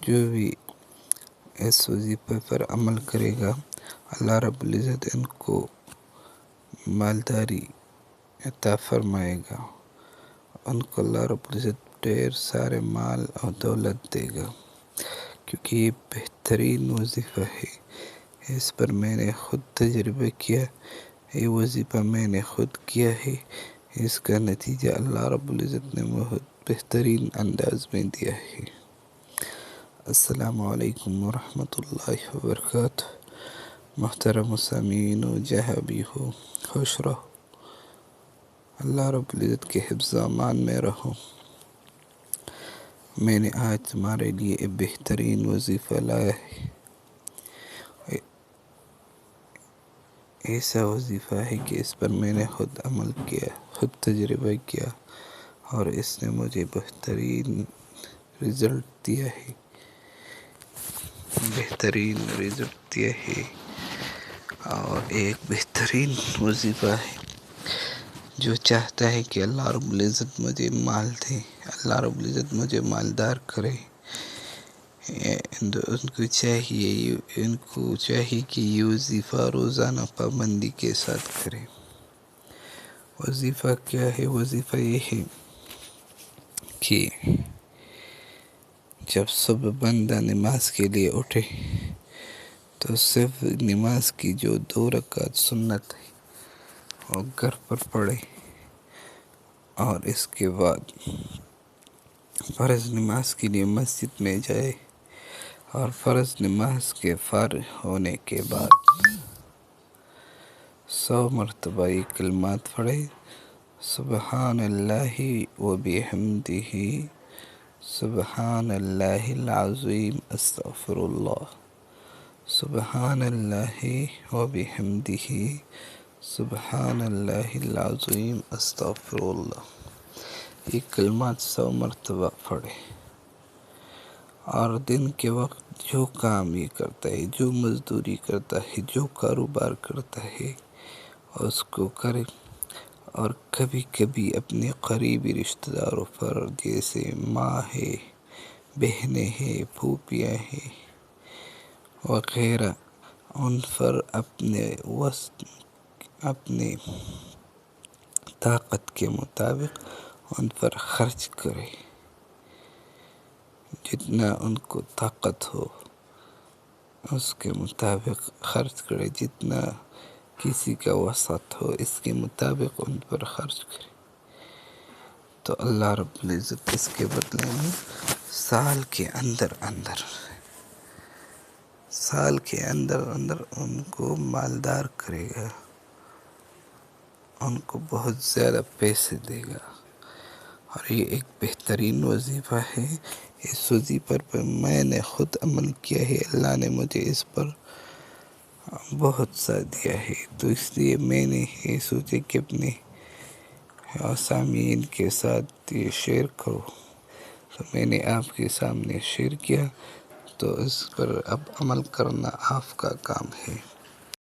جو بھی اس وظیفے پر عمل کرے گا اللہ رب العزت ان کو مالداری عطا فرمائے گا، ان کو اللہ رب العزت ڈھیر سارے مال اور دولت دے گا، کیونکہ یہ بہترین وظیفہ ہے۔ اس پر میں نے خود تجربہ کیا، یہ وظیفہ میں نے خود کیا ہے، اس کا نتیجہ اللہ رب العزت نے بہت بہترین انداز میں دیا ہے۔ السلام علیکم ورحمۃ اللہ وبرکاتہ۔ محترم سامعین، جہاں بھی ہو خوش رہو، اللہ رب العزت کے حفظ و امان میں رہو۔ میں نے آج تمہارے لیے ایک بہترین وظیفہ لایا ہے، ایسا وظیفہ ہے کہ اس پر میں نے خود عمل کیا، خود تجربہ کیا، اور اس نے مجھے بہترین رزلٹ دیا ہے، اور ایک بہترین وظیفہ ہے۔ جو چاہتا ہے کہ اللہ رب العزت مجھے مال دے، اللہ رب العزت مجھے مالدار کرے، ان کو چاہیے کہ یہ وظیفہ روزانہ پابندی کے ساتھ کرے۔ وظیفہ کیا ہے؟ وظیفہ یہ ہے کہ جب صبح بندہ نماز کے لیے اٹھے تو صرف نماز کی جو 2 رکعت سنت ہے وہ گھر پر پڑھے، اور اس کے بعد فرض نماز کے لیے مسجد میں جائے، اور فرض نماز کے فارغ ہونے کے بعد 100 مرتبہ یہ کلمات پڑھے: سبحان اللہ و بحمدہ، سبحان اللہ العظیم، استغفر اللہ، سبحان اللہ و بحمدہ، سبحان اللہ العظیم، استغفر اللہ۔ یہ کلمات 100 مرتبہ پڑھے، اور دن کے وقت جو کام یہ کرتا ہے، جو مزدوری کرتا ہے، جو کاروبار کرتا ہے اس کو کرے، اور کبھی کبھی اپنے قریبی رشتہ داروں پر جیسے ماں ہے، بہنیں ہیں، پھوپھیاں ہیں وغیرہ، ان پر اپنے طاقت کے مطابق ان پر خرچ کرے، جتنا ان کو طاقت ہو اس کے مطابق خرچ کرے، جتنا کسی کا وسعت ہو اس کے مطابق ان پر خرچ کرے، تو اللہ رب العزت اس کے بدلے میں سال کے اندر ان کو مالدار کرے گا، ان کو بہت زیادہ پیسے دے گا۔ اور یہ ایک بہترین وظیفہ ہے۔ اس وظیفے پر میں نے خود عمل کیا ہے، اللہ نے مجھے اس پر بہت ساتھ دیا ہے، تو اس لیے میں نے یہ سوچا کہ اپنے سامعین کے ساتھ یہ شیئر کرو، تو میں نے آپ کے سامنے شیئر کیا، تو اس پر اب عمل کرنا آپ کا کام ہے۔